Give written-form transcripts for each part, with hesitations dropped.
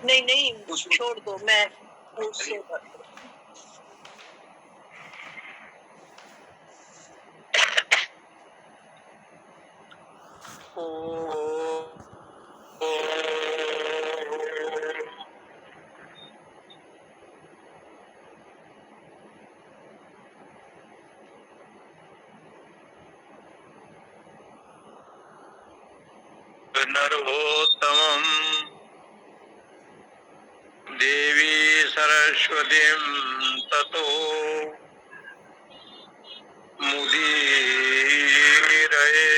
नहीं नहीं, छोड़ दो, मैं उससे नरोत्तमं देवी सरस्वतीं ततो मुदीरये।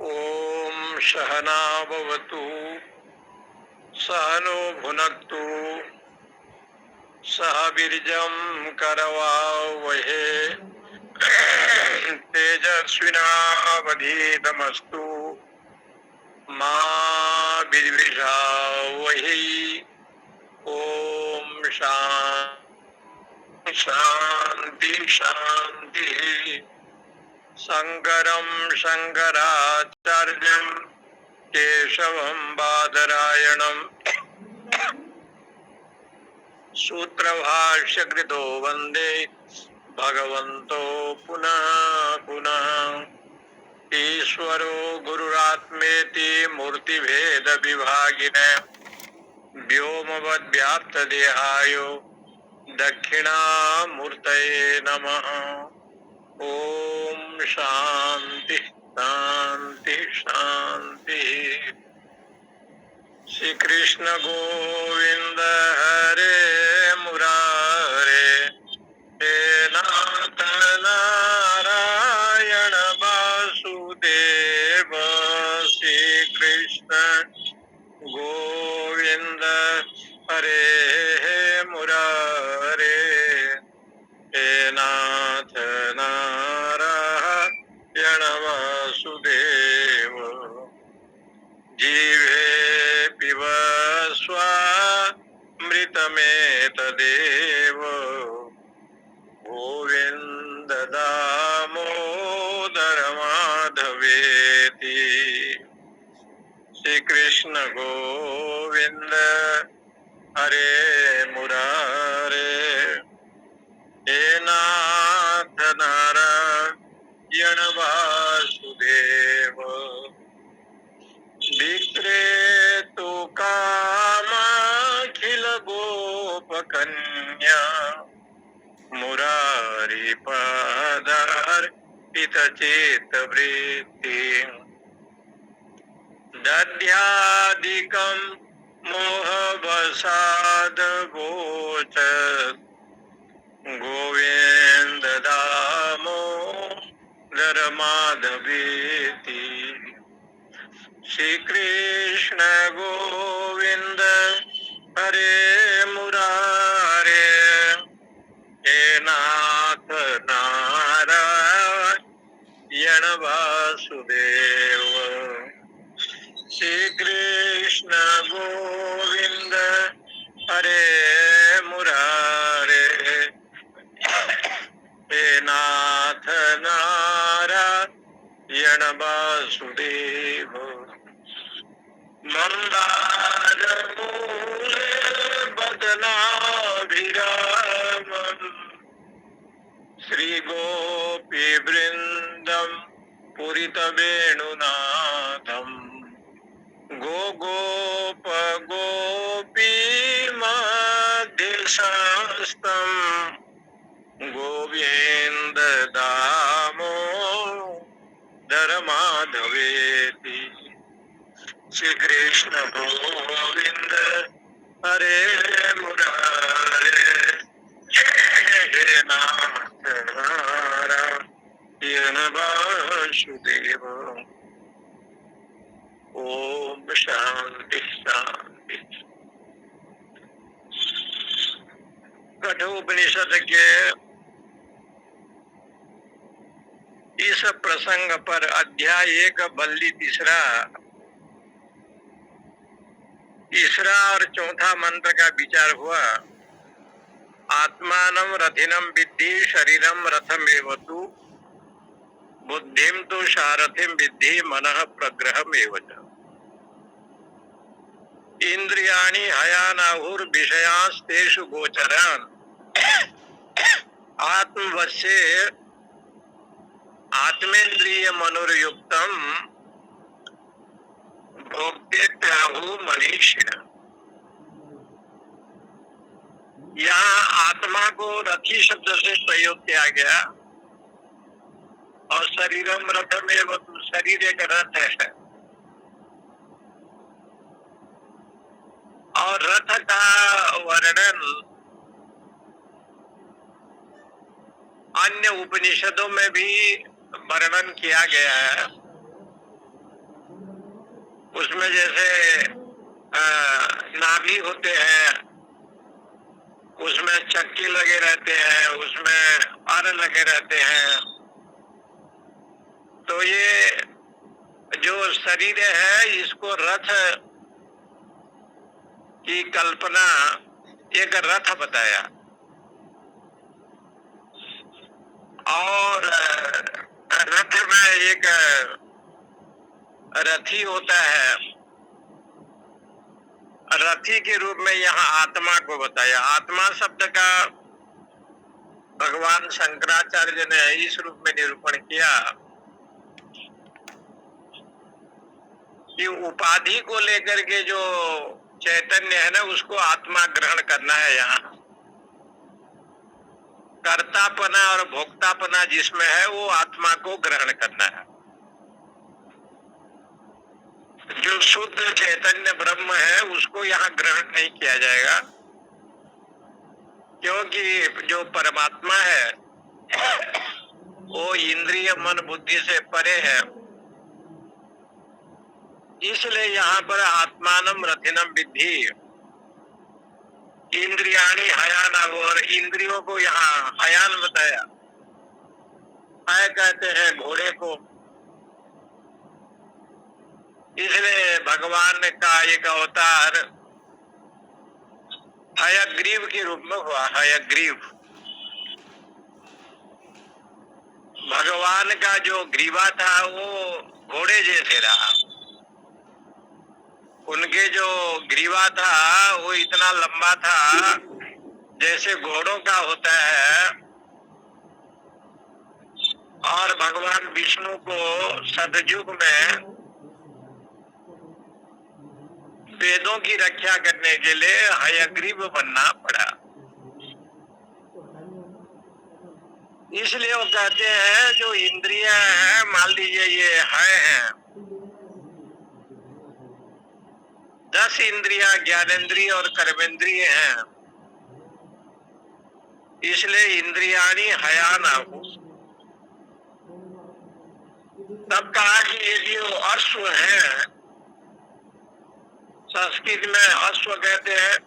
ओम सहना भवतु सहनो भुनक्तु सह वीर्यं करवावहे तेजस्विनावधीतमस्तु मा विद्विषावहे। ओम शांति शांति। शंकरं शंकराचार्यं केशवं बादरायणं सूत्रभाष्यकृतो वन्दे भगवन्तो पुनः पुनः। ईश्वरो गुरुरात्मेति मूर्तिभेद विभागिने व्योमवद्व्याप्तदेहाय दक्षिणामूर्तये नमः। ओम शांति शांति शांति। श्री कृष्ण गोविंद हरे मुरारे, हे नाथ नारायण वासुदेव। श्री कृष्ण गोविंद हरे मुरारे, हे नाथ नारायण वासुदेव। जीवे पिब स्वामृतमेतदेव, गोविन्द दामोदर माधवेति। श्री कृष्ण गोविंद हरे मुरारे, हे नाथ नारायण वासुदेव। विक्रेतु कामाखिल गोपकन्या, मुरारी पदार्पित चित्तवृत्ति। दध्यादिकं मोहवसाद गोच, गोविंद दामोदर माधवेति। श्री कृष्ण गोविंद हरे मुरारे, हे नाथ नारायण वासुदेव। श्री कृष्ण गोविंद हरे मुरारे, हे नाथ नारायण वासुदेव। मंदार मूले बदनाभिरामम्, श्री गोपी वृंदम पुरित वेणुनाथम। गो गोप गोपी मध्य शास्तम, श्री कृष्ण गोविंद हरे मुरारे, हे नाथ नारायण वासुदेव। ओम शांति शांति। कठोपनिषद के इस प्रसंग पर अध्याय 1 बल्ली तीसरा और चौथा मंत्र का विचार हुआ। आत्मानं रथिनं विद्धि शरीरं रथमेवतु, बुद्धिं तु सारथिं विद्धि मनः प्रग्रहमेव च। इंद्रियाणि हयानाहुर्विषयांस्तेषु गोचरान् आत्मवश्ये आत्मेन्द्रिय मनोयुक्तम भोक्तेत्याहु मनीषिणः। यहाँ आत्मा को रथी शब्द से प्रयोग किया गया और शरीरम रथमेव तु, शरीर एक रथ है और रथ का वर्णन अन्य उपनिषदों में भी वर्णन किया गया है। उसमें जैसे नाभि होते हैं, उसमें चक्के लगे रहते हैं, उसमें अर लगे रहते हैं। तो ये जो शरीर है इसको रथ की कल्पना एक रथ बताया और रथ में एक रथी होता है, रथी के रूप में यहाँ आत्मा को बताया। आत्मा शब्द का भगवान शंकराचार्य ने इस रूप में निरूपण किया कि उपाधि को लेकर के जो चैतन्य है ना, उसको आत्मा ग्रहण करना है। यहाँ कर्तापना और भोक्तापना जिसमें है वो आत्मा को ग्रहण करना है। जो शुद्ध चैतन्य ब्रह्म है उसको यहाँ ग्रहण नहीं किया जाएगा, क्योंकि जो परमात्मा है वो इंद्रिय मन बुद्धि से परे है। इसलिए यहाँ पर आत्मानम रथिनम विद्धि, इंद्रियाणि हयाना, और इंद्रियों को यहाँ हयान बताया। हय कहते हैं घोड़े को। इसलिए भगवान का एक अवतार हयग्रीव के रूप में हुआ। हयग्रीव भगवान का जो ग्रीवा था वो घोड़े जैसे रहा। उनके जो ग्रीवा था वो इतना लंबा था जैसे घोड़ों का होता है। और भगवान विष्णु को सतयुग में वेदों की रक्षा करने के लिए हयग्रीव बनना पड़ा। इसलिए वो कहते हैं जो इंद्रियां हैं, मान लीजिए ये हैं 10 इंद्रियां, ज्ञानेन्द्रिय और कर्मेंद्रिय हैं। इसलिए इंद्रियाणि हयानाहु। तब कहा कि ये जो अश्व है, संस्कृत में अश्व कहते हैं,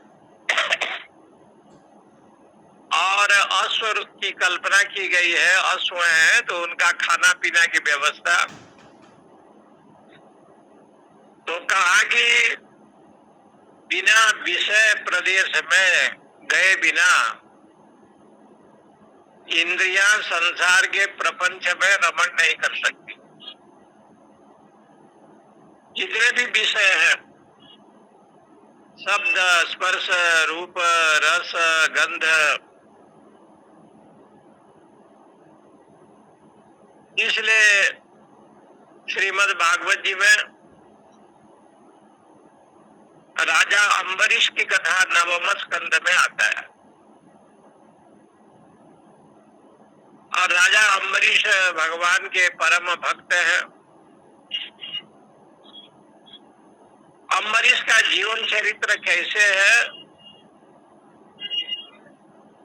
और अश्व की कल्पना की गई है। अश्व है तो उनका खाना पीना की व्यवस्था। तो कहा कि बिना विषय प्रदेश में गए बिना इंद्रियां संसार के प्रपंच में रमण नहीं कर सकती। जितने भी विषय हैं, शब्द स्पर्श रूप रस गंध, इसलिए श्रीमद् भागवत जी में राजा अम्बरीश की कथा 9वें स्कंद में आता है। और राजा अम्बरीश भगवान के परम भक्त हैं। अम्बरीश का जीवन चरित्र कैसे है?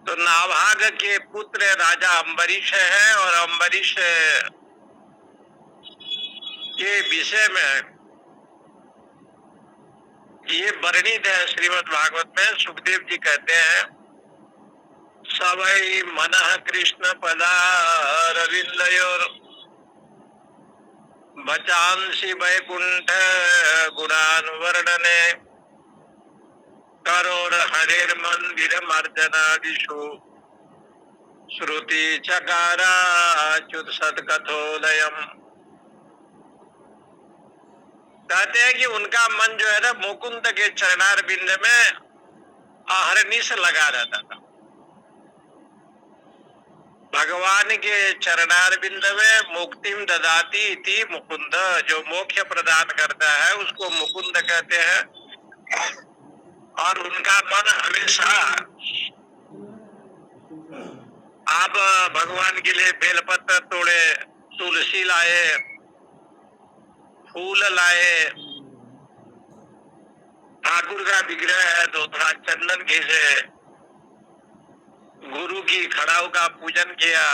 तो नाभाग के पुत्र राजा अम्बरीश है, और अम्बरीश के विषय में ये वर्णित है श्रीमद् भागवत में। सुखदेव जी कहते हैं, सवै मनः कृष्ण पदारविंदयोर बचांसि वैकुंठ गुणान वर्णने करोर हरेर मंदिर मर्दनादिषु श्रुति चकाराच्युत सदकथोदयम। कहते हैं कि उनका मन जो है ना मुकुंद के चरणार बिंद में अहरनिश लगा रहता था। भगवान के चरणार बिंद में मुक्तिम ददाती इति मुकुंद, जो मोक्ष प्रदान करता है उसको मुकुंद कहते हैं। और उनका मन हमेशा, आप भगवान के लिए बेलपत्र तोड़े, तुलसी लाए, फूल लाए, ठाकुर का विग्रह है तो थोड़ा चंदन घिसे, गुरु की खड़ाऊ का पूजन किया,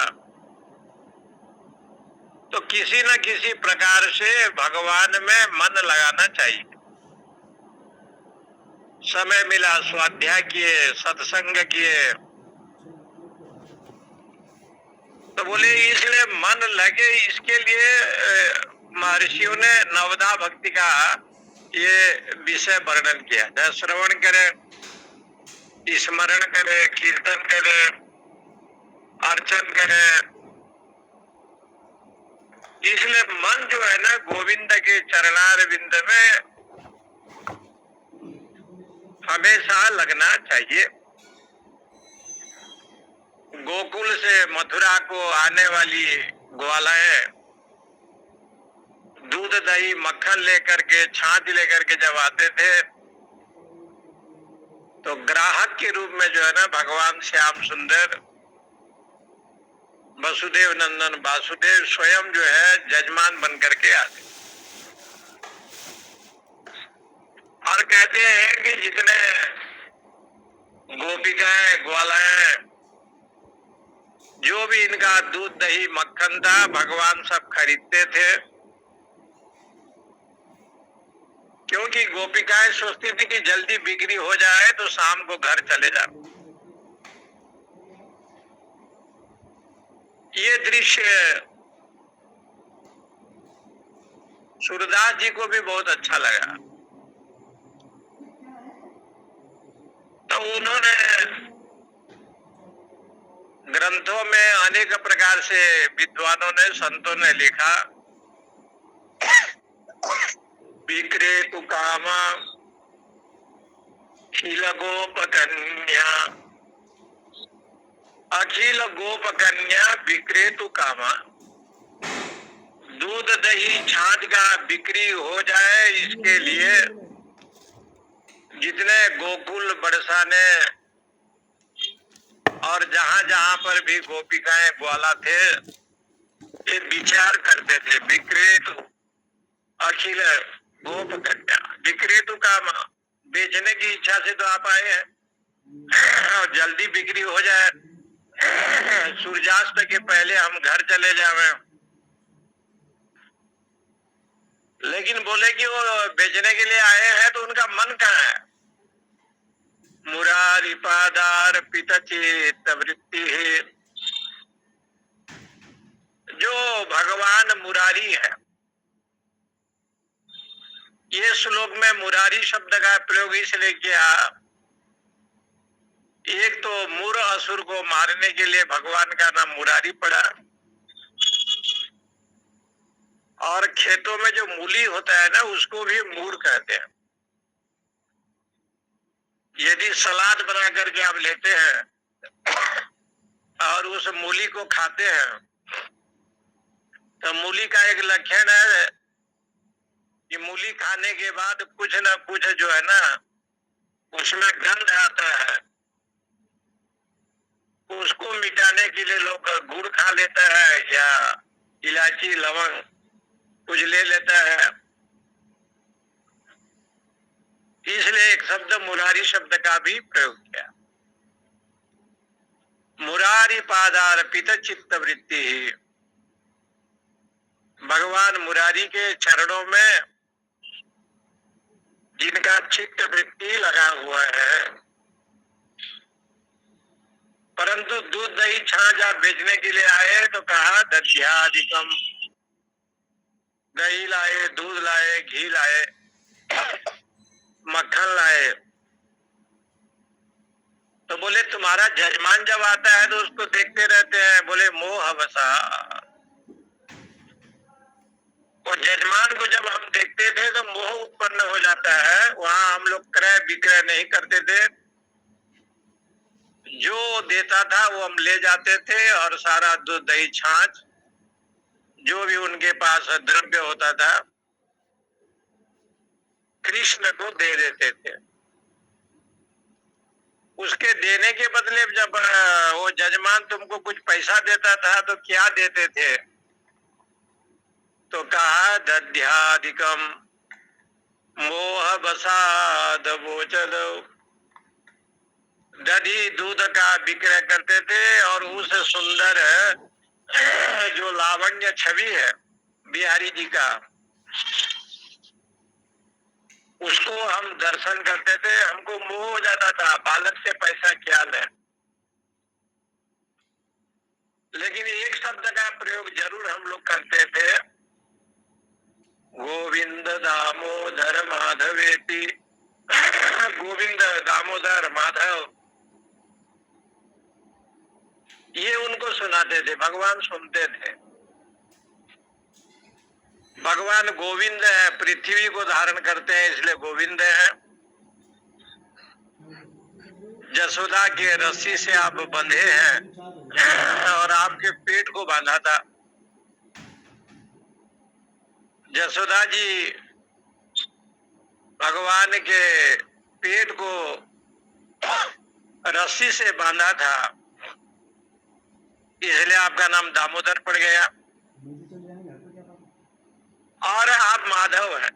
तो किसी न किसी प्रकार से भगवान में मन लगाना चाहिए। समय मिला स्वाध्याय किए, सत्संग किए, तो बोले इसलिए मन लगे, इसके लिए महर्षियों ने नवदा भक्ति का ये विषय वर्णन किया है। श्रवण करे, स्मरण करे, कीर्तन करे, अर्चन करे, इसलिए मन जो है ना गोविंद के चरणार बिंद में हमेशा लगना चाहिए। गोकुल से मथुरा को आने वाली ग्वालाएं दूध दही मक्खन लेकर के, छाछ लेकर के जब आते थे तो ग्राहक के रूप में जो है ना भगवान श्याम सुंदर वसुदेव नंदन वासुदेव स्वयं जो है जजमान बन करके आते। और कहते हैं कि जितने गोपिकाएं ग्वालाएं, जो भी इनका दूध दही मक्खन था, भगवान सब खरीदते थे, क्योंकि गोपिकाएं सोचती थी कि जल्दी बिक्री हो जाए तो शाम को घर चले जाओ। ये दृश्य सूरदास जी को भी बहुत अच्छा लगा, तो उन्होंने ग्रंथों में अनेक प्रकार से विद्वानों ने, संतों ने लिखा, विक्रेतु कामा अखिल गोप कन्या, अखिल गोप कन्या विक्रेतु कामा, दूध दही छाछ का बिक्री हो जाए इसके लिए जितने गोकुल बरसाने और जहां जहां पर भी गोपिकाएं ग्वाला थे ये विचार करते थे, विक्रेतु अखिल गोप कन्या, विक्रेतु का बेचने की इच्छा से तो आप आए हैं और जल्दी बिक्री हो जाए, सूर्यास्त के पहले हम घर चले जावे। लेकिन बोले कि वो बेचने के लिए आए हैं तो उनका मन कहाँ है? मुरारी पादार पितचेत वृत्ति है, जो भगवान मुरारी है। ये श्लोक में मुरारी शब्द का प्रयोग इसलिए किया, एक तो मूर असुर को मारने के लिए भगवान का नाम मुरारी पड़ा, और खेतों में जो मूली होता है ना उसको भी मूर कहते हैं। यदि सलाद बना करके आप लेते हैं और उस मूली को खाते हैं तो मूली का एक लक्षण है कि मूली खाने के बाद कुछ ना कुछ जो है ना उसमें गंध आता है, उसको मिटाने के लिए लोग गुड़ खा लेता है या इलायची लवंग कुछ ले लेता है। इसलिए एक शब्द मुरारी शब्द का भी प्रयोग किया। मुरारी पादार्पित चित्त वृत्ति, भगवान मुरारी के चरणों में जिनका चित्त वृत्ति लगा हुआ है, परंतु दूध दही छाछ आप बेचने के लिए आए तो कहा दध्यादिकम, दही लाए, दूध लाए, घी लाए, मक्खन लाए। तो बोले तुम्हारा जजमान जब आता है तो उसको देखते रहते हैं। बोले मोह वसा, और जजमान को जब हम देखते थे तो मोह उत्पन्न हो जाता है। वहां हम लोग क्रय विक्रय नहीं करते थे, जो देता था वो हम ले जाते थे और सारा दूध दही छाछ जो भी उनके पास द्रव्य होता था कृष्ण को दे देते थे। उसके देने के बदले जब वो जजमान तुमको कुछ पैसा देता था तो क्या देते थे? तो कहा दध्यादिकम मोह बसाद वोचल, दधी दूध का विक्रय करते थे और उस सुंदर जो लावण्य छवि है बिहारी जी का, उसको हम दर्शन करते थे। हमको मोह हो जाता था, बालक से पैसा क्या लें। लेकिन एक शब्द का प्रयोग जरूर हम लोग करते थे, गोविंद दामोदर माधवेति। गोविंद दामोदर माधव, ये उनको सुनाते थे, भगवान सुनते थे। भगवान गोविंद है, पृथ्वी को धारण करते हैं इसलिए गोविंद है। जसोदा के रस्सी से आप बंधे हैं और आपके पेट को बांधा था। जसोदा जी भगवान के पेट को रस्सी से बांधा था, इसलिए आपका नाम दामोदर पड़ गया। और आप माधव हैं।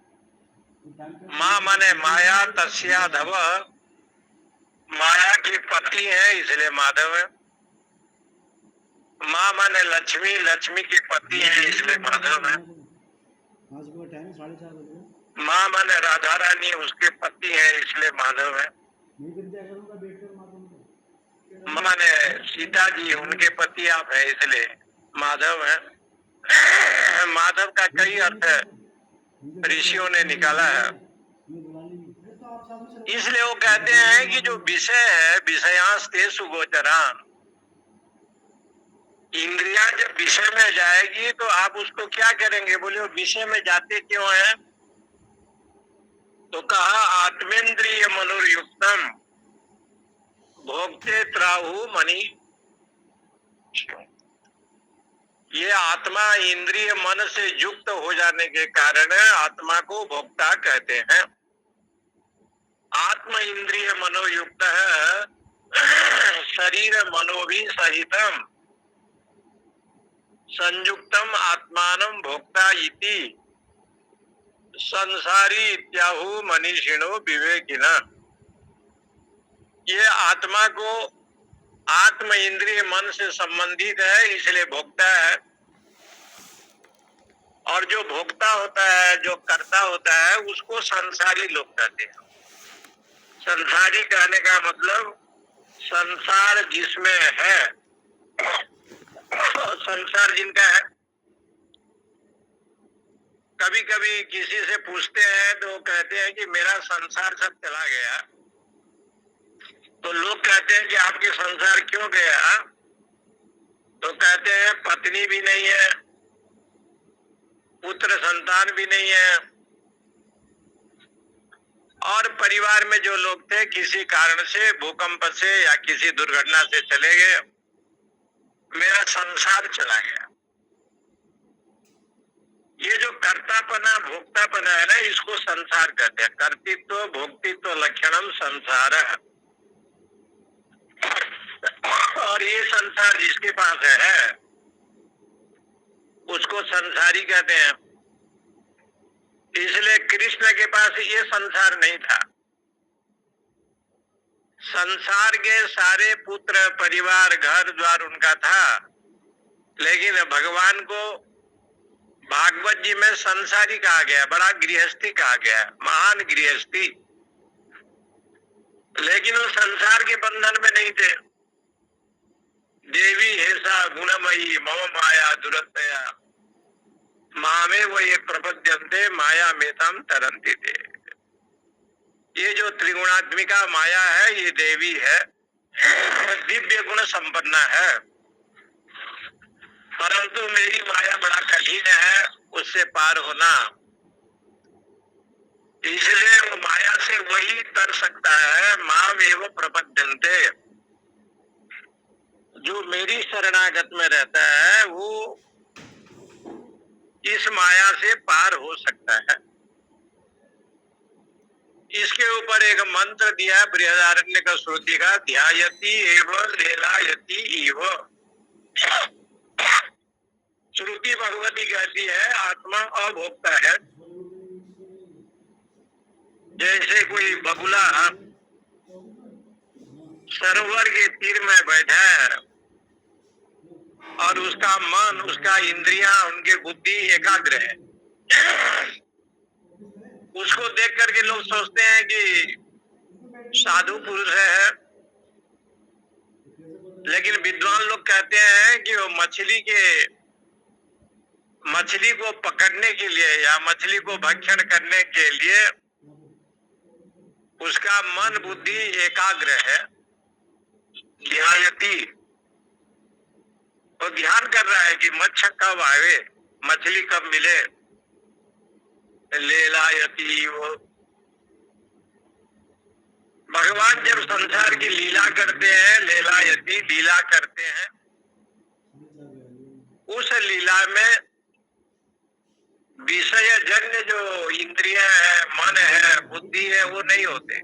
माँ माने माया, तस्या धव, माया की पति है इसलिए माधव है। माँ माने लक्ष्मी, लक्ष्मी की पति है इसलिए माधव है। माँ माने राधा रानी, उसके पति है इसलिए माधव है। माँ माने सीता जी, उनके पति आप है इसलिए माधव है। माधव का कई अर्थ ऋषियों ने निकाला है। इसलिए वो कहते हैं कि जो विषय है विषयांस्ते सुगोचरान, इंद्रियां जब विषय में जाएगी तो आप उसको क्या करेंगे? बोले वो विषय में जाते क्यों है? तो कहा आत्मेंद्रिय मनोयुक्तम भोक्ते त्राहु मणि। ये आत्मा इंद्रिय मन से युक्त हो जाने के कारण आत्मा को भोक्ता कहते हैं। आत्म इंद्रिय मनोयुक्त है, शरीर मनोभि सहितम संयुक्तम आत्मानं भोक्ता इति संसारी इत्याहु मनीषिणो विवेकिना। ये आत्मा को आत्म इंद्रिय मन से संबंधित है इसलिए भोक्ता है। और जो भोक्ता होता है, जो कर्ता होता है, उसको संसारी लोग कहते हैं। संसारी कहने का मतलब संसार जिसमें है, संसार जिनका है। कभी कभी किसी से पूछते हैं तो कहते हैं कि मेरा संसार सब चला गया। तो लोग कहते हैं कि आपके संसार क्यों गया? तो कहते हैं पत्नी भी नहीं है, पुत्र संतान भी नहीं है, और परिवार में जो लोग थे किसी कारण से, भूकंप से या किसी दुर्घटना से चले गए, मेरा संसार चला गया। ये जो कर्तापना भोक्तापना है ना, इसको संसार कहते हैं। कर्तृत्व भोक्तित्व लक्षणम संसार है। और ये संसार जिसके पास है उसको संसारी कहते हैं। इसलिए कृष्ण के पास ये संसार नहीं था। संसार के सारे पुत्र परिवार घर द्वार उनका था, लेकिन भगवान को भागवत जी में संसारी कहा गया, बड़ा गृहस्थी कहा गया, महान गृहस्थी। लेकिन वो संसार के बंधन में नहीं थे। देवी हेसा गुणमयी मम माया दुरतया मामे वो ये प्रपद्यन्ते माया में तम तरंती थे। ये जो त्रिगुणात्मिका माया है ये देवी है, दिव्य गुण संपन्न है, परंतु मेरी माया बड़ा कठिन है उससे पार होना। इसलिए वो माया से वही कर सकता है माम एवं प्रपद्यन्ते, जो मेरी शरणागत में रहता है वो इस माया से पार हो सकता है। इसके ऊपर एक मंत्र दिया बृहदारण्य का श्रुति का, ध्यायति एवं लेलायति इव। श्रुति भगवती कहती है आत्मा अभोक्ता है। जैसे कोई बगुला सरोवर के तीर में बैठा है और उसका मन उसका इंद्रियां उनके बुद्धि एकाग्र है, उसको देख करके लोग सोचते हैं कि साधु पुरुष है, लेकिन विद्वान लोग कहते हैं कि वो मछली को पकड़ने के लिए या मछली को भक्षण करने के लिए उसका मन बुद्धि एकाग्र है, ध्यायति, वो ध्यान कर रहा है कि मच्छर कब आवे, मछली कब मिले, लेलायति। वो भगवान जब संसार की लीला करते हैं, लेलायति लीला करते हैं, उस लीला में विषय जन्य जो इंद्रियां है, मन है, बुद्धि है, वो नहीं होते।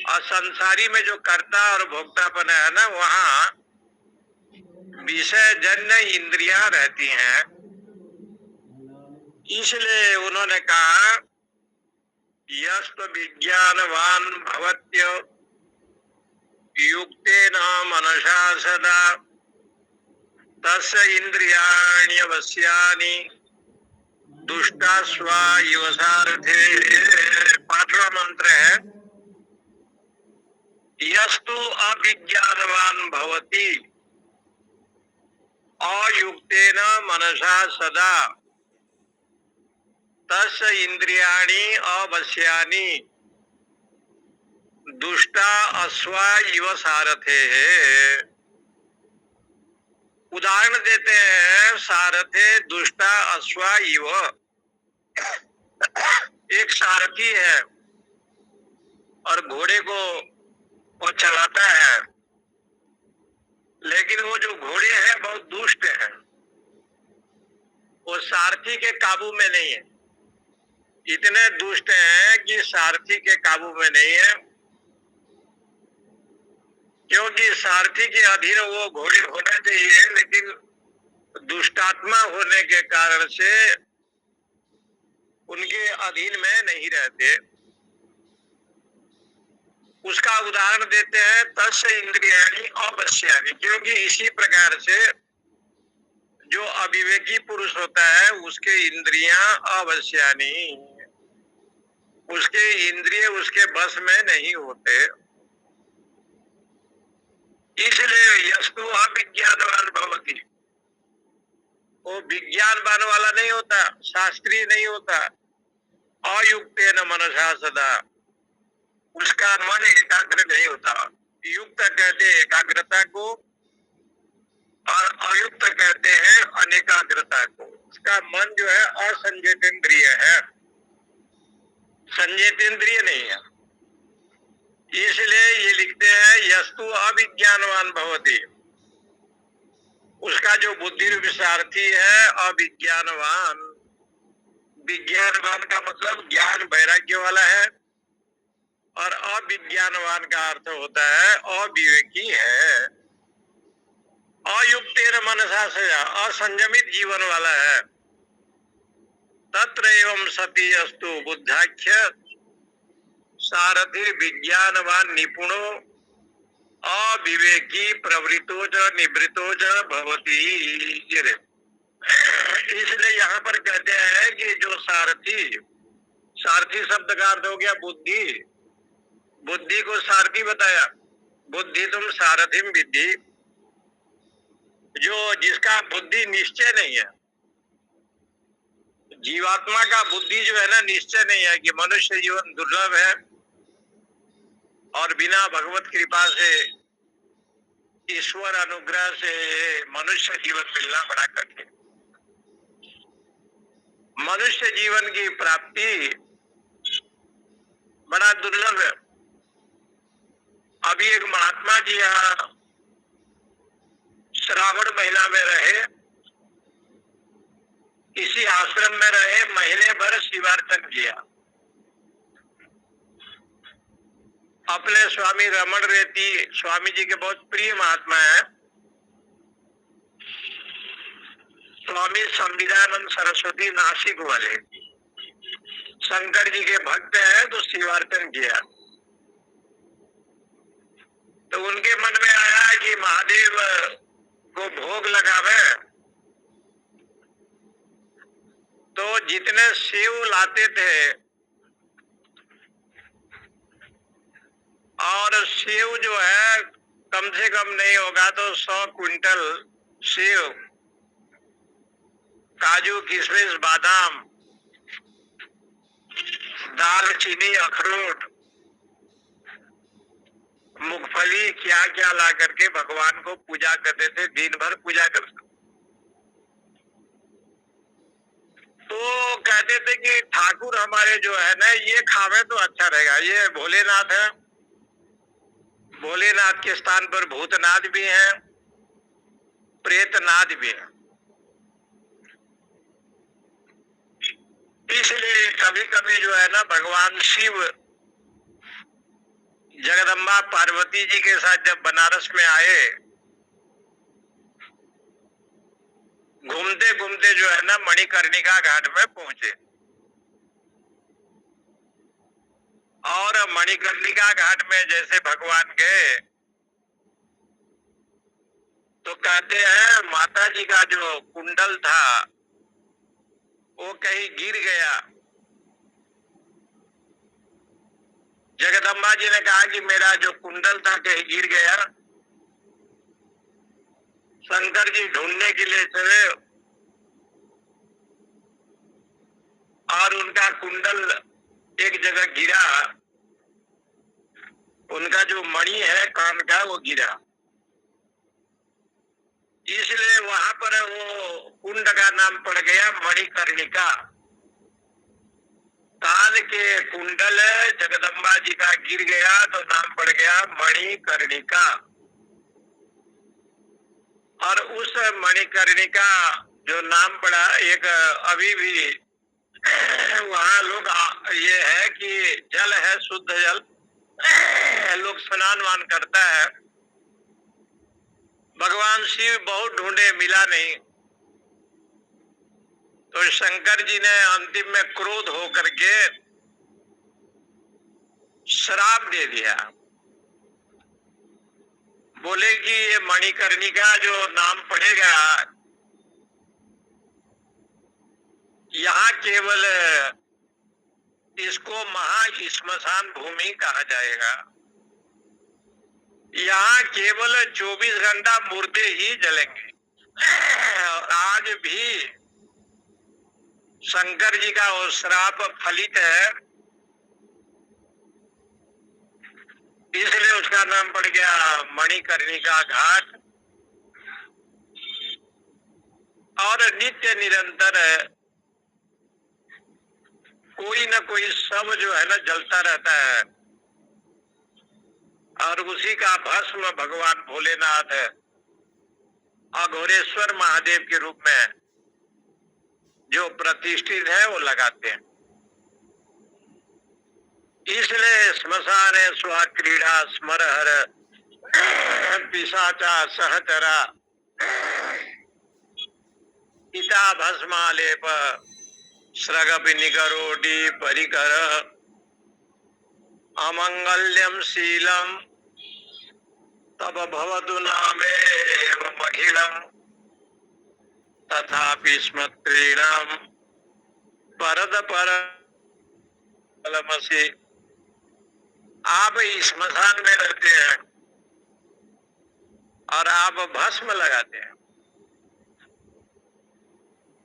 और संसारी में जो कर्ता और भोक्तापन है ना, वहाँ विषय जन्य इंद्रियां रहती हैं। इसलिए उन्होंने कहा यस्त विज्ञानवान भवत्य युक्तेन मनसा सदा तस्य इंद्रियाणि वश्यानि दुष्टा स्वा इव सारथे। पांचवा मंत्र है यस्तु अविज्ञानवान भवति अयुक्तेन मनसा सदा तस्य इंद्रियाणि अवश्यानि दुष्टा अश्वा इव सारथे। उदाहरण देते हैं, सारथे दुष्टा अश्वा इव। एक सारथी है और घोड़े को वो चलाता है, लेकिन वो जो घोड़े हैं बहुत दुष्ट हैं, वो सारथी के काबू में नहीं है। इतने दुष्ट हैं कि सारथी के काबू में नहीं है, क्योंकि सारथी के अधीन वो घोड़े होना चाहिए, लेकिन दुष्टात्मा होने के कारण से उनके अधीन में नहीं रहते। उसका उदाहरण देते हैं तस्य इंद्रियाणि अवश्यानि, क्योंकि इसी प्रकार से जो अविवेकी पुरुष होता है उसके इंद्रियां अवश्यानि, उसके इंद्रिय उसके बस में नहीं होते। इसलिए यस्तु अविज्ञानवान भवति, वो विज्ञानवान वाला नहीं होता, शास्त्रीय नहीं होता। अयुक्तेन मनसा सदा, उसका मन एकाग्र नहीं होता। युक्त कहते हैं एकाग्रता को और अयुक्त कहते हैं अनेकाग्रता को। उसका मन जो है असंजेतेंद्रिय है, संजेतेंद्रिय नहीं है। इसलिए ये लिखते हैं यस्तु अविज्ञानवान भवति, उसका जो बुद्धि रूपी सारथी है अविज्ञानवान। विज्ञानवान का मतलब ज्ञान वैराग्य वाला है, और अविज्ञानवान का अर्थ होता है अविवेकी है। अयुक्तेन मनसा से, असंयमित जीवन वाला है। तत्र एवं सती अस्तु बुद्धाख्य सारथि विज्ञानवान निपुणो अविवेकी प्रवृत्तो च निवृत्तो च भवति। इसलिए यहाँ पर कहते हैं कि जो सारथी, सारथी शब्द का अर्थ हो गया बुद्धि, बुद्धि को सारथी बताया। बुद्धि तुम सारथिम विद्धि, जो जिसका बुद्धि निश्चय नहीं है, जीवात्मा का बुद्धि जो है ना निश्चय नहीं है कि मनुष्य जीवन दुर्लभ है और बिना भगवत कृपा से, ईश्वर अनुग्रह से मनुष्य जीवन मिलना बड़ा कठिन। मनुष्य जीवन की प्राप्ति बड़ा दुर्लभ है। अभी एक महात्मा जी यहाँ श्रावण महीना में रहे, इसी आश्रम में रहे, महीने भर शिवार्चन किया। अपने स्वामी रमण रेती स्वामी जी के बहुत प्रिय महात्मा है, स्वामी संविदानंद सरस्वती नासिक वाले शंकर जी के भक्त हैं, तो शिवार्चन किया। तो उनके मन में आया कि महादेव को भोग लगावे, तो जितने सेव लाते थे, और सेव जो है कम से कम नहीं होगा तो 100 क्विंटल सेव, काजू किशमिश बादाम दालचीनी अखरोट मूंगफली क्या क्या ला करके भगवान को पूजा करते थे, दिन भर पूजा करते। तो कहते थे कि ठाकुर हमारे जो है ना ये खावे तो अच्छा रहेगा। ये भोलेनाथ है, भोलेनाथ के स्थान पर भूतनाथ भी हैं, प्रेतनाथ भी हैं। इसलिए कभी कभी जो है ना भगवान शिव जगदम्बा पार्वती जी के साथ जब बनारस में आए, घूमते घूमते जो है ना मणिकर्णिका घाट में पहुंचे, और मणिकर्णिका घाट में जैसे भगवान गए तो कहते हैं माता जी का जो कुंडल था वो कहीं गिर गया। जगदम्बा जी ने कहा कि मेरा जो कुंडल था कहीं गिर गया। शंकर जी ढूंढने के लिए चले और उनका कुंडल एक जगह गिरा, उनका जो मणि है कान का वो गिरा। इसलिए वहां पर वो कुंड का नाम पड़ गया मणिकर्णिका। कान के कुंडल जगदम्बा जी का गिर गया तो नाम पड़ गया मणिकर्णिका। और उस मणिकर्णिका जो नाम पड़ा, एक अभी भी वहां लोग ये है कि जल है शुद्ध जल, लोग स्नान वान करता है। भगवान शिव बहुत ढूंढे मिला नहीं, तो शंकर जी ने अंतिम में क्रोध होकर के श्राप दे दिया। बोले कि ये मणिकर्णिका जो नाम पड़ेगा यहाँ केवल इसको महा श्मशान भूमि कहा जाएगा। यहाँ केवल 24 घंटा मुर्दे ही जलेंगे। और आज भी शंकर जी का वो श्राप फलित है, इसलिए उसका नाम पड़ गया मणिकर्णिका घाट। और नित्य निरंतर कोई न कोई शव जो है ना जलता रहता है, और उसी का भस्म भगवान भोलेनाथ अघोरेश्वर महादेव के रूप में जो प्रतिष्ठित है वो लगाते हैं। इसलिए श्मशान स्वा क्रीड़ा स्मरहर पिशाचा सहचरा पिता भस्मालेप श्रगपि निकरोटी परिकर। अमंगल्यम शीलम तब भवतु नामेवमखिलम् तथापि स्मृतीणाम परद परमसि। आप स्मशान में रहते हैं और आप भस्म लगाते हैं।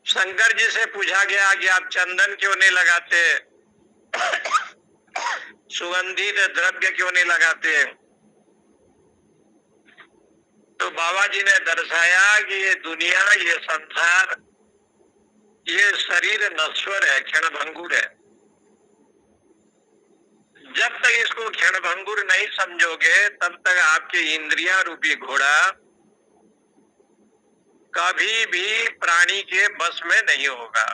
शंकर जी से पूछा गया कि आप चंदन क्यों नहीं लगाते, सुगंधित द्रव्य क्यों नहीं लगाते, तो बाबा जी ने दर्शाया कि ये दुनिया, ये संसार, ये शरीर नश्वर है, क्षणभंगुर है। जब तक इसको क्षणभंगुर नहीं समझोगे तब तक आपके इंद्रिया रूपी घोड़ा कभी भी प्राणी के बस में नहीं होगा।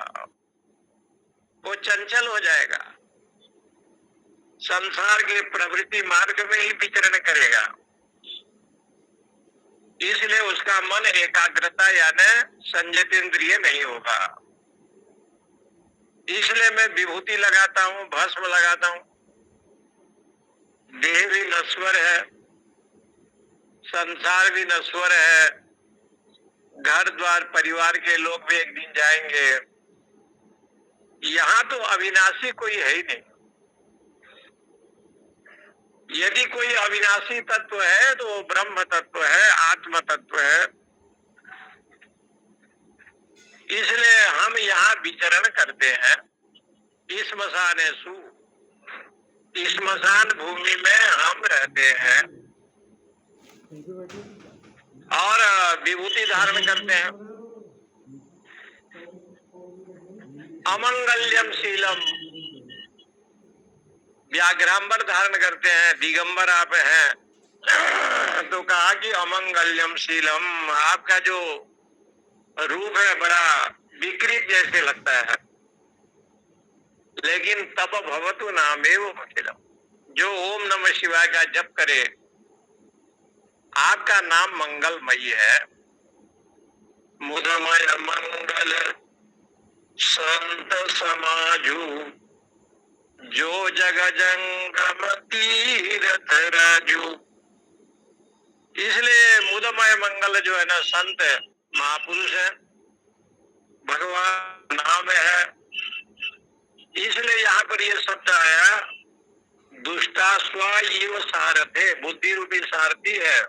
वो चंचल हो जाएगा, संसार के प्रवृत्ति मार्ग में ही विचरण करेगा। इसलिए उसका मन एकाग्रता यानी संयत इंद्रिय नहीं होगा। इसलिए मैं विभूति लगाता हूँ, भस्म लगाता हूँ। देह भी नश्वर है, संसार भी नश्वर है, घर द्वार परिवार के लोग भी एक दिन जाएंगे। यहाँ तो अविनाशी कोई है ही नहीं। यदि कोई अविनाशी तत्व है तो वो ब्रह्म तत्व है, आत्म तत्व है। इसलिए हम यहाँ विचरण करते हैं। स्मशानेषु, स्मशान भूमि में हम रहते हैं और विभूति धारण करते हैं। अमंगल्यम शीलम, व्याघ्रांबर धारण करते हैं, दिगंबर आप हैं। तो कहा कि अमंगल्यम शीलम, आपका जो रूप है बड़ा विकृत जैसे लगता है, लेकिन तप भवतु नामेव अखिलम, जो ओम नमः शिवाय का जप करे, आपका नाम मंगलमयी है। मुदमय मंगल संत समाजू, जो जग जंगम तीरथ राजू। इसलिए मुदमय मंगल जो है ना, संत महापुरुष है, भगवान नाम है। इसलिए यहाँ पर ये शब्द आया, दुष्टास्वा इव सारथे, बुद्धि रूपी सारथी है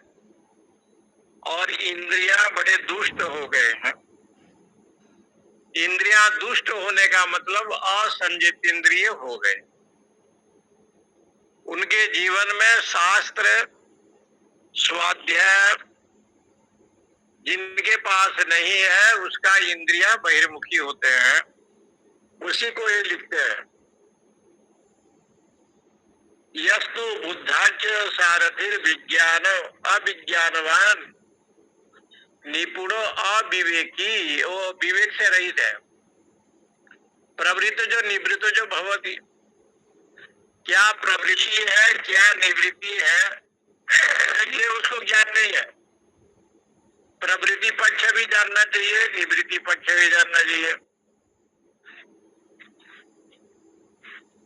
और इंद्रियां बड़े दुष्ट हो गए हैं। इंद्रियां दुष्ट होने का मतलब असंजित इंद्रिय हो गए। उनके जीवन में शास्त्र स्वाध्याय जिनके पास नहीं है उसका इंद्रियां बहिर्मुखी होते हैं। उसी को ये लिखते हैं, यस्तु बुद्धाच सारथिर विज्ञान अविज्ञानवान निपुणो अविवेकी, वो विवेक से रहित है। प्रवृत्त जो निवृत्त जो भवती, क्या प्रवृत्ति है क्या निवृत्ति है ये उसको ज्ञान नहीं है। प्रवृत्ति पक्ष भी जानना चाहिए, निवृत्ति पक्ष भी जानना चाहिए।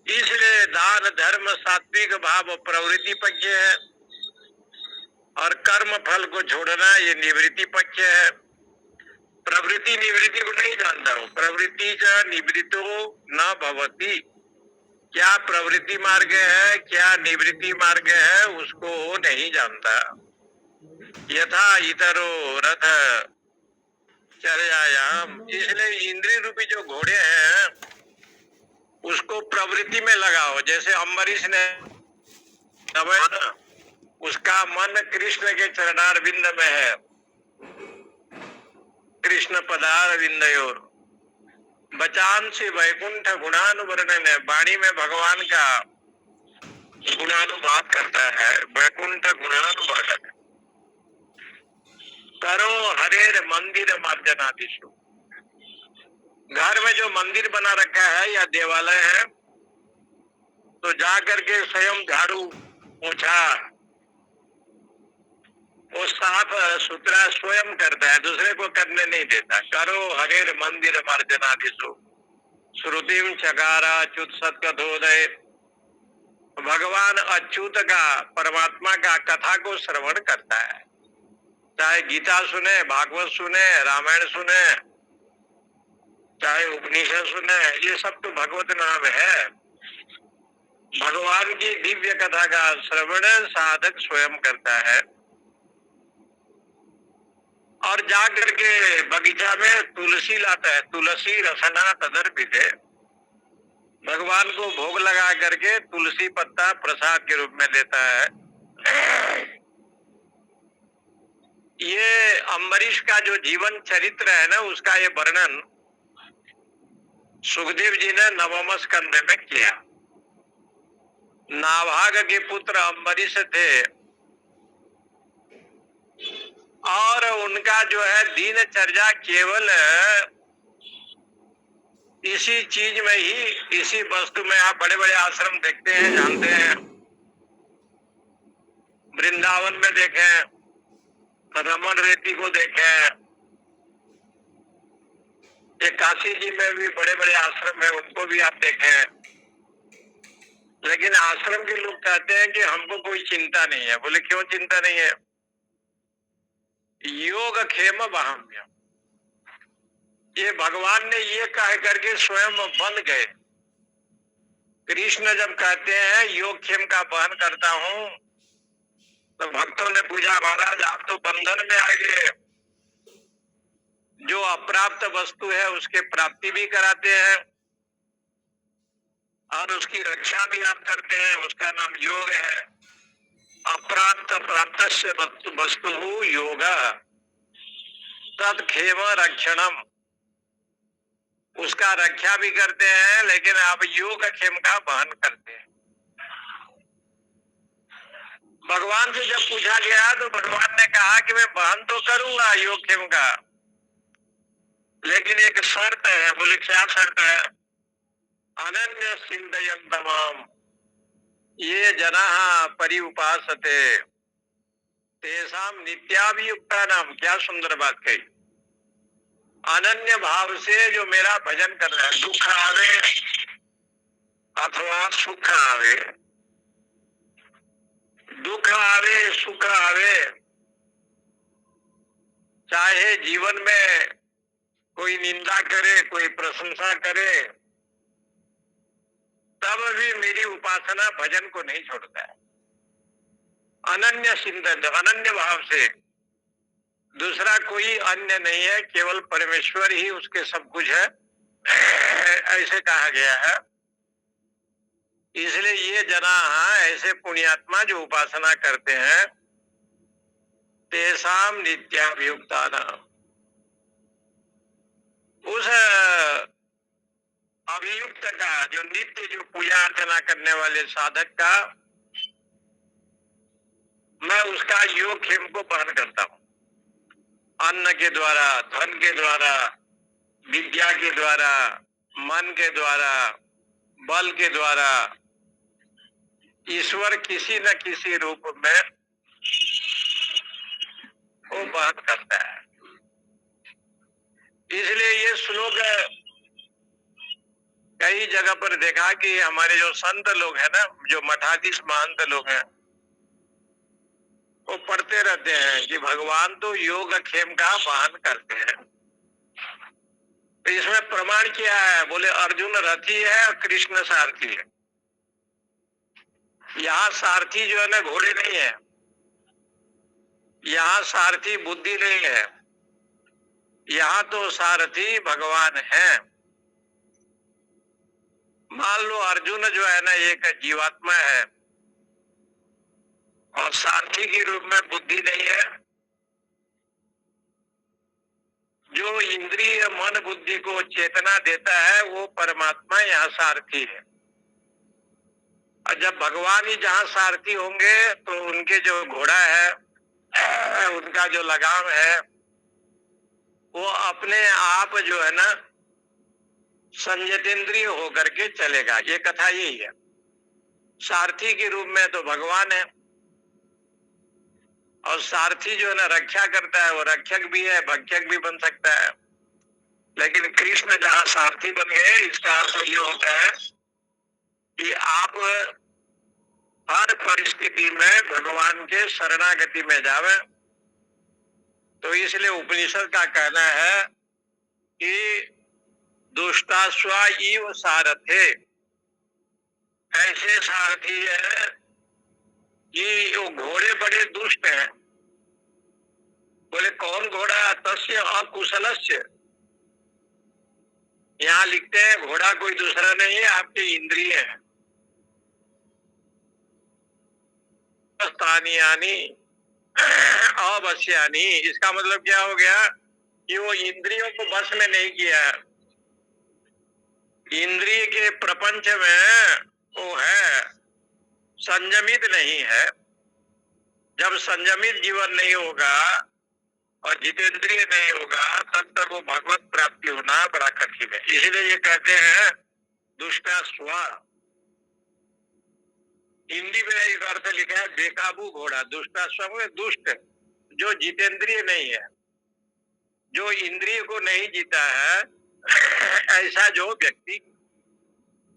इसलिए दान धर्म सात्विक भाव प्रवृत्ति पक्ष है और कर्म फल को छोड़ना ये निवृत्ति पक्ष है। प्रवृत्ति निवृत्ति को नहीं जानता हूँ, प्रवृत्ति का निवृत्तो न भवती, क्या प्रवृत्ति मार्ग है क्या निवृत्ति मार्ग है उसको वो नहीं जानता। यथा इतरो रथ चर्यायाम, इसलिए इंद्रिय रूपी जो घोड़े हैं उसको प्रवृत्ति में लगाओ। जैसे अम्बरीश ने उसका मन कृष्ण के चरणारविंद में है, कृष्ण पदारविंदयोर बचांसी वैकुंठ गुणानुवर्णन है। वाणी में भगवान का गुणानुवाद करता है, वैकुंठ गुणानुवर्णन करो हरेर मंदिर मार्जनादिशु। घर में जो मंदिर बना रखा है या देवालय है तो जाकर के स्वयं झाड़ू पोछा वो साफ सुथरा स्वयं करता है, दूसरे को करने नहीं देता। करो हरेर मंदिर मार्जनादिशु श्रुतिम चकारा च्युत सत्कथोदय, भगवान अच्युत का, परमात्मा का कथा को श्रवण करता है, चाहे गीता सुने, भागवत सुने, रामायण सुने, चाहे उपनिषद सुने, ये सब तो भगवत नाम है। भगवान की दिव्य कथा का श्रवण साधक स्वयं करता है और जा करके बगीचा में तुलसी लाता है, तुलसी रसना तदर पीते, भगवान को भोग लगा करके तुलसी पत्ता प्रसाद के रूप में लेता है। ये अम्बरीश का जो जीवन चरित्र है ना, उसका ये वर्णन सुखदेव जी ने नवम स्कंध में किया। नाभाग के पुत्र अम्बरीश थे और उनका जो है दिनचर्या केवल इसी चीज में ही, इसी वस्तु में, आप बड़े बड़े आश्रम देखते हैं, जानते हैं, वृंदावन में देखें, रमन रेड्डी को देखें, ये काशी जी में भी बड़े बड़े आश्रम है, उनको भी आप देखें। लेकिन आश्रम के लोग कहते हैं कि हमको कोई चिंता नहीं है। बोले क्यों चिंता नहीं है? योग क्षेम वहाम्य, ये भगवान ने ये कह करके स्वयं बन गए। कृष्ण जब कहते हैं योग क्षेम का वहन करता हूं, तो भक्तों ने पूछा महाराज आप तो बंधन में आ गए, जो अप्राप्त वस्तु है उसके प्राप्ति भी कराते हैं और उसकी रक्षा भी आप करते हैं, उसका नाम योग है। अप्राप्त प्राप्त वस्तु योग तत्क्षेम रक्षणम, उसका रक्षा भी करते हैं, लेकिन आप योग क्षेम का वहन करते हैं। भगवान से जब पूछा गया तो भगवान ने कहा कि मैं वहन तो करूंगा योग क्षेम का, लेकिन एक शर्त है। बोले क्या शर्त है? अनन्य चिंतयन् तमाम ये जनाः परिउपासते तेषाम नित्याभियुक्ता नाम। क्या सुंदर बात कही। अनन्य भाव से जो मेरा भजन कर रहा है, दुख आवे अथवा सुख आवे, दुख आवे सुख आवे, चाहे जीवन में कोई निंदा करे, कोई प्रशंसा करे, तब भी मेरी उपासना भजन को नहीं छोड़ता है। अनन्य चिंतन, अनन्य भाव से, दूसरा कोई अन्य नहीं है, केवल परमेश्वर ही उसके सब कुछ है, ऐसे कहा गया है। इसलिए ये जना ऐसे पुण्यात्मा जो उपासना करते हैं, तेसाम नित्याभियुक्ता नाम, उस अभियुक्त का, जो नित्य जो पूजा अर्चना करने वाले साधक का, मैं उसका योग क्षेम को वहन करता हूं। अन्न के द्वारा, धन के द्वारा, विद्या के द्वारा, मन के द्वारा, बल के द्वारा, ईश्वर किसी न किसी रूप में वो वहन करता है। इसलिए ये श्लोक कई जगह पर देखा कि हमारे जो संत लोग हैं ना, जो मठाधीश महंत लोग हैं, वो पढ़ते रहते हैं कि भगवान तो योग क्षेम का वहन करते हैं। तो इसमें प्रमाण क्या है? बोले अर्जुन रथी है और कृष्ण सारथी है। यहाँ सारथी जो है ना घोड़े नहीं है, यहाँ सारथी बुद्धि नहीं है, यहाँ तो सारथी भगवान है। मान लो अर्जुन जो है ना एक जीवात्मा है और सारथी के रूप में बुद्धि नहीं है, जो इंद्रिय मन बुद्धि को चेतना देता है वो परमात्मा यहाँ सारथी है। और जब भगवान ही जहाँ सारथी होंगे तो उनके जो घोड़ा है, उनका जो लगाम है, वो अपने आप जो है ना संयतेंद्रिय होकर के चलेगा। ये कथा यही है। सारथी के रूप में तो भगवान है और सारथी जो है ना रक्षा करता है, वो रक्षक भी है, भक्षक भी बन सकता है। लेकिन कृष्ण जहाँ सारथी बन गए, इसका अर्थ ये होता है कि आप हर परिस्थिति में भगवान के शरणागति में जावे। तो इसलिए उपनिषद का कहना है कि दुष्टाश्वा इव सारथे, ऐसे सारथी है कि वो घोड़े बड़े दुष्ट हैं। बोले कौन घोड़ा? तस्य अकुशलस्य। यहाँ लिखते हैं घोड़ा कोई दूसरा नहीं है, आपके इंद्रिय है। स्थानीयानी अवश्यानी, इसका मतलब क्या हो गया कि वो इंद्रियों को बस में नहीं किया। इंद्रिय के प्रपंच में वो है, संयमित नहीं है। जब संयमित जीवन नहीं होगा और जितेंद्रिय नहीं होगा तब तक वो भगवत प्राप्ति होना बड़ा कठिन है। इसलिए ये कहते हैं दुष्टाश्वा। हिंदी में एक अर्थ लिखा है बेकाबू घोड़ा। दुष्टाश्वा में दुष्ट, जो जितेंद्रिय नहीं है, जो इंद्रिय को नहीं जीता है, ऐसा जो व्यक्ति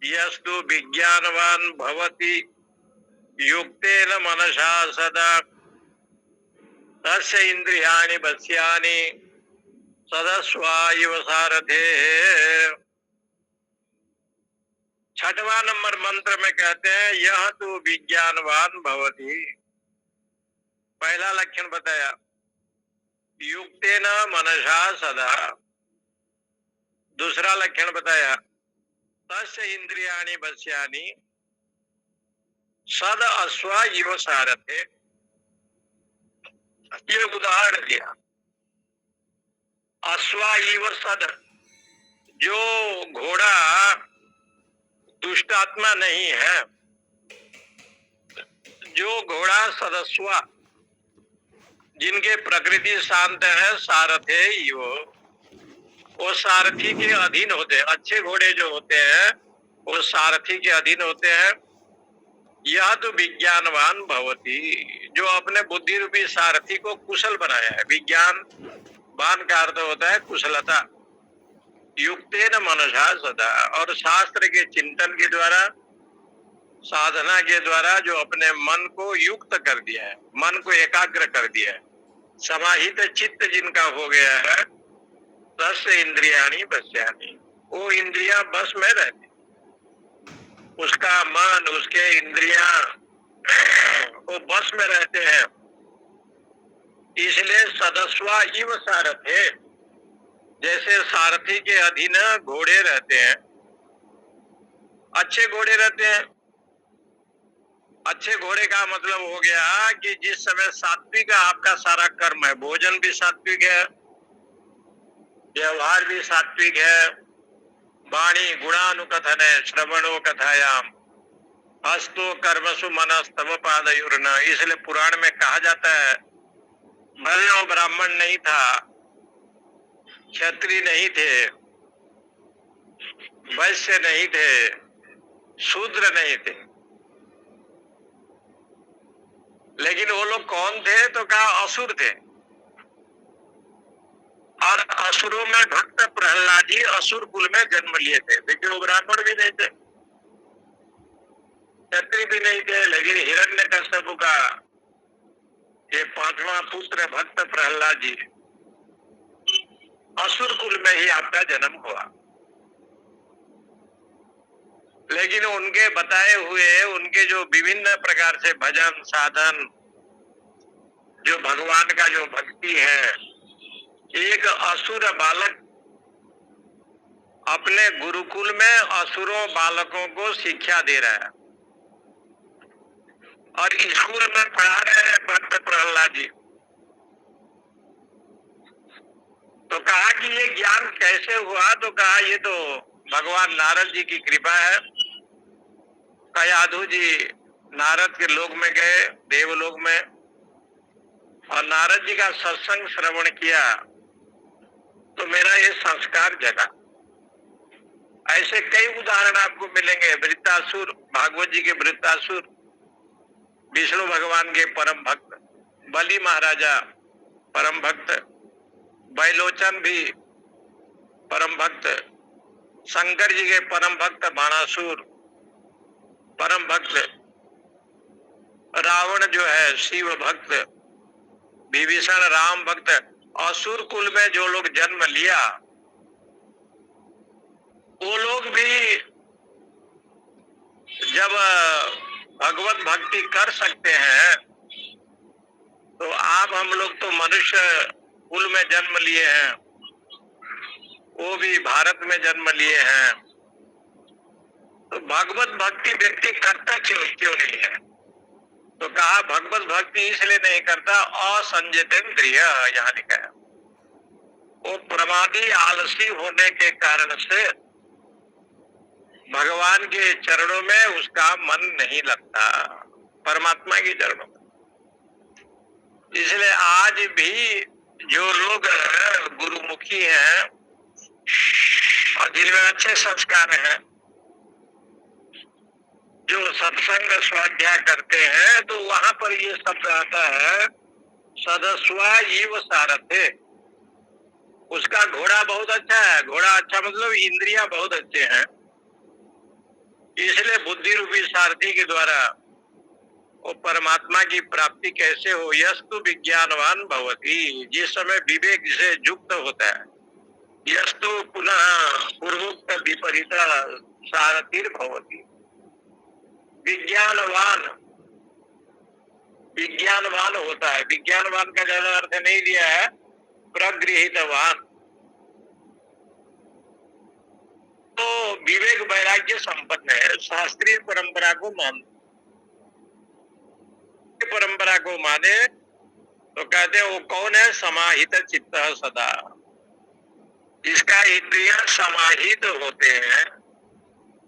यस्तु विज्ञानवान भवति युक्तेन मनसा सदा तस्य इंद्रियाणि वश्यानि सदस्वा इव सारथे। छठवां नंबर मंत्र में कहते हैं यह तो विज्ञानवान भवति। पहला लक्षण बताया युक्तेन मनसा सदा। दूसरा लक्षण बताया तस्य इंद्रियाणि वश्यानि सद अश्वा इव सारथे। ये उदाहरण दिया, अश्वा इव सद। जो घोड़ा दुष्टात्मा नहीं है, जो घोड़ा सदस्वा, जिनके प्रकृति शांत है, सारथे वो सारथी के अधीन होते हैं। अच्छे घोड़े जो होते हैं वो सारथी के अधीन होते हैं। यह तो विज्ञानवान भवति, जो अपने बुद्धि रूपी सारथी को कुशल बनाया है। विज्ञान वान का अर्थ होता है कुशलता। युक्तेन मनसा सदा, और शास्त्र के चिंतन के द्वारा, साधना के द्वारा जो अपने मन को युक्त कर दिया है, मन को एकाग्र कर दिया है, समाहित चित्त जिनका हो गया है, तस्य इंद्रियाणि वश्यानि, वो इंद्रियां बस में रहती, उसका मन, उसके इंद्रियां वो बस में रहते हैं। इसलिए सदस्वा इव सारथे, जैसे सारथी के अधीन घोड़े रहते हैं, अच्छे घोड़े रहते हैं। अच्छे घोड़े का मतलब हो गया कि जिस समय सात्विक आपका सारा कर्म है, भोजन भी सात्विक है, व्यवहार भी सात्विक है, वाणी गुणानुकथन है, श्रवणो कथायाम, हस्तो कर्मसु मनस्तव पादयुर्न। इसलिए पुराण में कहा जाता है भले वो ब्राह्मण नहीं था, क्षत्रिय नहीं थे, वैश्य नहीं थे, शूद्र नहीं थे, लेकिन वो लोग कौन थे? तो कहा असुर थे। और असुरों में भक्त प्रहलाद जी असुर कुल में जन्म लिए थे। देखिए वो ब्राह्मण भी नहीं थे, क्षत्रिय भी नहीं थे, लेकिन हिरण्यकश्यप का ये पांचवा पुत्र भक्त प्रहलाद जी असुर कुल में ही आपका जन्म हुआ। लेकिन उनके बताए हुए, उनके जो विभिन्न प्रकार से भजन साधन, जो भगवान का जो भक्ति है, एक असुर बालक अपने गुरुकुल में असुरों बालकों को शिक्षा दे रहा है और स्कूल में पढ़ा रहे हैं भक्त प्रहलाद जी। तो कहा कि ये ज्ञान कैसे हुआ? तो कहा ये तो भगवान नारद जी की कृपा है। कयाधु जी नारद के लोक में गए, देवलोक में, और नारद जी का सत्संग श्रवण किया तो मेरा ये संस्कार जगा। ऐसे कई उदाहरण आपको मिलेंगे। वृत्तासुर, भागवत जी के वृत्तासुर, विष्णु भगवान के परम भक्त, बलि महाराजा परम भक्त, बैलोचन भी परम भक्त, शंकर जी के परम भक्त बाणासुर परम भक्त, रावण जो है शिव भक्त, विभीषण राम भक्त, असुर कुल में जो लोग जन्म लिया वो लोग भी जब भगवत भक्ति कर सकते हैं तो आप हम लोग तो मनुष्य कुल में जन्म लिए हैं, वो भी भारत में जन्म लिए हैं, तो भगवत भक्ति व्यक्ति करता क्यों नहीं है? तो कहा भगवत भक्ति इसलिए नहीं करता, असंजितेंद्रिय, यहाँ लिखा है, वो प्रमादी आलसी होने के कारण से भगवान के चरणों में उसका मन नहीं लगता, परमात्मा के चरणों में। इसलिए आज भी जो लोग गुरुमुखी हैं और जिनमें अच्छे संस्कार हैं, जो सत्संग स्वाध्याय करते हैं, तो वहां पर ये शब्द आता है सदस्वा इव सारथे। उसका घोड़ा बहुत अच्छा है, घोड़ा अच्छा मतलब इंद्रियां बहुत अच्छे हैं, इसलिए बुद्धि रूपी सारथी के द्वारा वो परमात्मा की प्राप्ति कैसे हो? यस्तु विज्ञानवान भवति, जिस समय विवेक से युक्त होता है, यस्तु पुनः पूर्वोक्त विपरीत सारथिर भवति। विज्ञानवान होता है, विज्ञानवान का ज्यादा अर्थ नहीं दिया है, प्रगृहितवान, तो विवेक वैराग्य संपन्न है, शास्त्रीय परंपरा को माने तो कहते हैं वो कौन है? समाहित चित्त सदा, जिसका इंद्रिय समाहित होते हैं,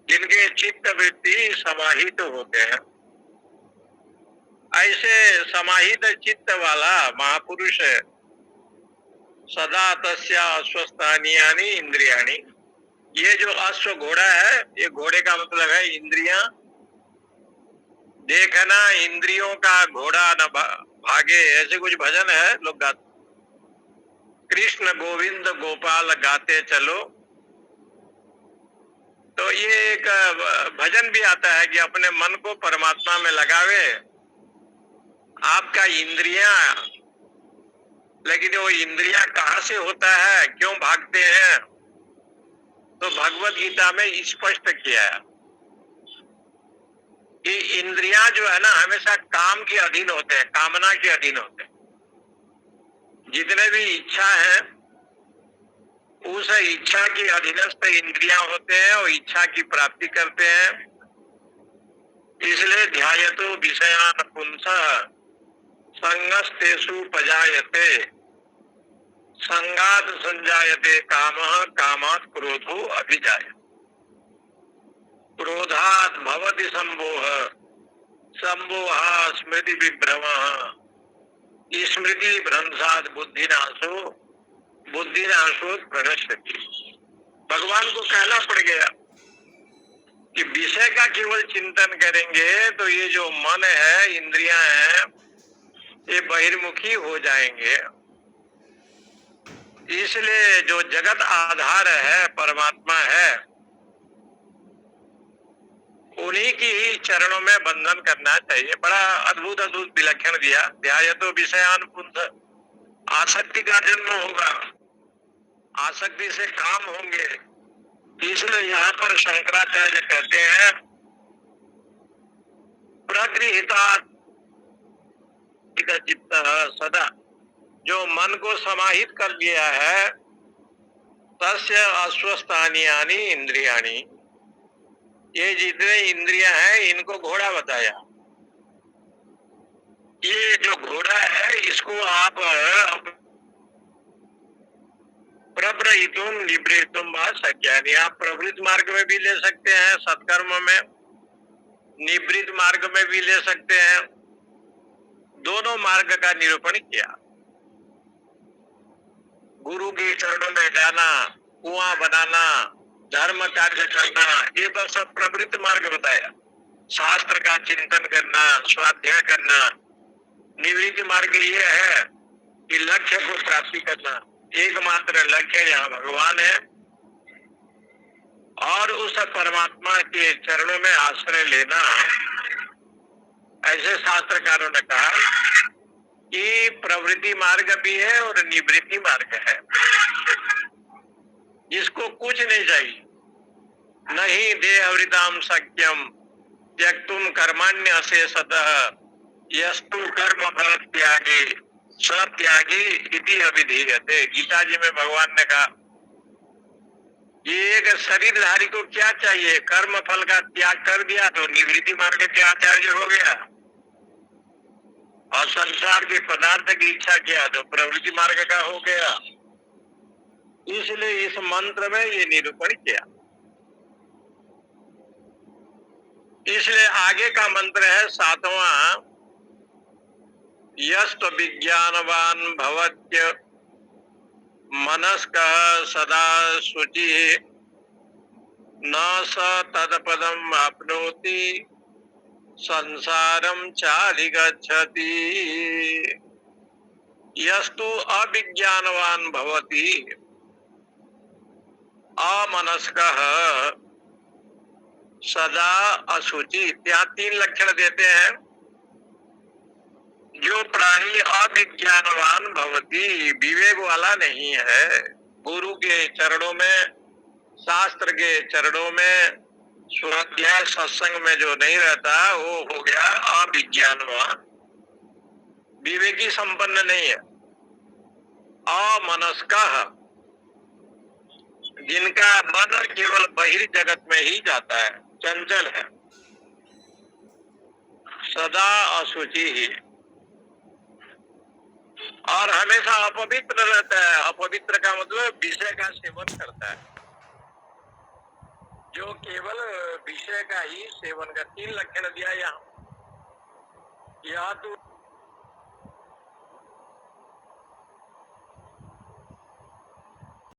जिनके चित्त वृत्ति समाहित होते हैं, ऐसे समाहित चित्त वाला महापुरुष है। सदा तस्या अश्वस्थानियानि इंद्रियाणि, ये जो अश्व घोड़ा है, ये घोड़े का मतलब है इंद्रियां। देखना इंद्रियों का घोड़ा न भागे, ऐसे कुछ भजन है लोग गाते, कृष्ण गोविंद गोपाल गाते चलो, तो ये एक भजन भी आता है कि अपने मन को परमात्मा में लगावे। आपका इंद्रियां, लेकिन वो इंद्रियां कहाँ से होता है, क्यों भागते हैं? तो भगवत गीता में स्पष्ट किया है कि इंद्रियां जो है ना हमेशा काम के अधीन होते हैं, कामना के अधीन होते हैं। जितने भी इच्छा है उस इच्छा की अधीनस्थ इंद्रियां होते हैं, वो इच्छा की प्राप्ति करते हैं। इसलिए ध्यायतो विषयान पुंसः संगस्तेषु पजायते, संगात संजायते कामः, कामात् क्रोधो अभिजायते, क्रोधात् भवति सम्मोहः, सम्मोहात् स्मृति विभ्रमः, स्मृति भ्रंशात् बुद्धिनाशो, बुद्धिनाशो प्रणश्यति। भगवान को कहना पड़ गया कि विषय का केवल चिंतन करेंगे तो ये जो मन है, इंद्रियां हैं, ये बहिर्मुखी हो जाएंगे। इसलिए जो जगत आधार है, परमात्मा है, उन्हीं की ही चरणों में बंधन करना चाहिए। बड़ा अद्भुत अद्भुत विलक्षण दिया। ध्यायतो विषयान पुंसः, आसक्ति का जन्म होगा, आसक्ति से काम होंगे। इसलिए यहाँ पर शंकराचार्य कहते हैं प्रगृहिता चित्त सदा, जो मन को समाहित कर लिया है, तस्य अश्वस्थानियानि इंद्रियाणि, ये जितने इंद्रियां हैं इनको घोड़ा बताया। ये जो घोड़ा है इसको आप प्रवृत्तुम निवृत्तुम सज्ञानी, आप प्रवृत्त मार्ग में भी ले सकते हैं, सत्कर्म में, निवृत्त मार्ग में भी ले सकते हैं। दोनों मार्ग का निरूपण किया। गुरु के चरणों में जाना, कुआं बनाना, धर्म कार्य करना, ये तो सब प्रवृत्त मार्ग बताया। शास्त्र का चिंतन करना, स्वाध्याय करना। निवृत्त मार्ग ये है कि लक्ष्य को प्राप्ति करना, एकमात्र लक्ष्य यहाँ भगवान है और उस परमात्मा के चरणों में आश्रय लेना, ऐसे शास्त्रकारों ने कहा कि प्रवृत्ति मार्ग भी है और निवृत्ति मार्ग है। जिसको कुछ नहीं चाहिए, नहीं देहवृताम शक्यम त्यक्तुम कर्माण्य शेषतः यस्तु कर्म फल त्यागे सत्यागी इति अभिधीयते। गीता जी में भगवान ने कहा ये एक शरीरधारी को क्या चाहिए, कर्म फल का त्याग कर दिया तो निवृत्ति मार्ग के आचार्य हो गया, और संसार के पदार्थ की इच्छा किया तो प्रवृत्ति मार्ग का हो गया। इसलिए इस मंत्र में ये निरूपण किया। इसलिए आगे का मंत्र है 7वां, यस्त विज्ञानवान भवत्य मनस्कः सदा शुचि न स तत्पदम आपनोति संसारम चाधिगच्छति। यस्तु अविज्ञानवान भवति अमनस्कः सदा अशुचि। ત્યાં 3 लक्षण देते हैं। जो प्राणी अविज्ञानवान भवति, विवेक वाला नहीं है, गुरु के चरणों में, शास्त्र के चरणों में, स्वाध्याय सत्संग में जो नहीं रहता वो हो गया अविज्ञानवान, विवेकी संपन्न नहीं है। अमनस्कः, जिनका मन केवल बहिर्जगत में ही जाता है, चंचल है। सदा अशुचि ही, और हमेशा अपवित्र रहता है। अपवित्र का मतलब विषय का सेवन करता है, जो केवल विषय का ही सेवन का। 3 लक्षण दिया यहाँ। या तो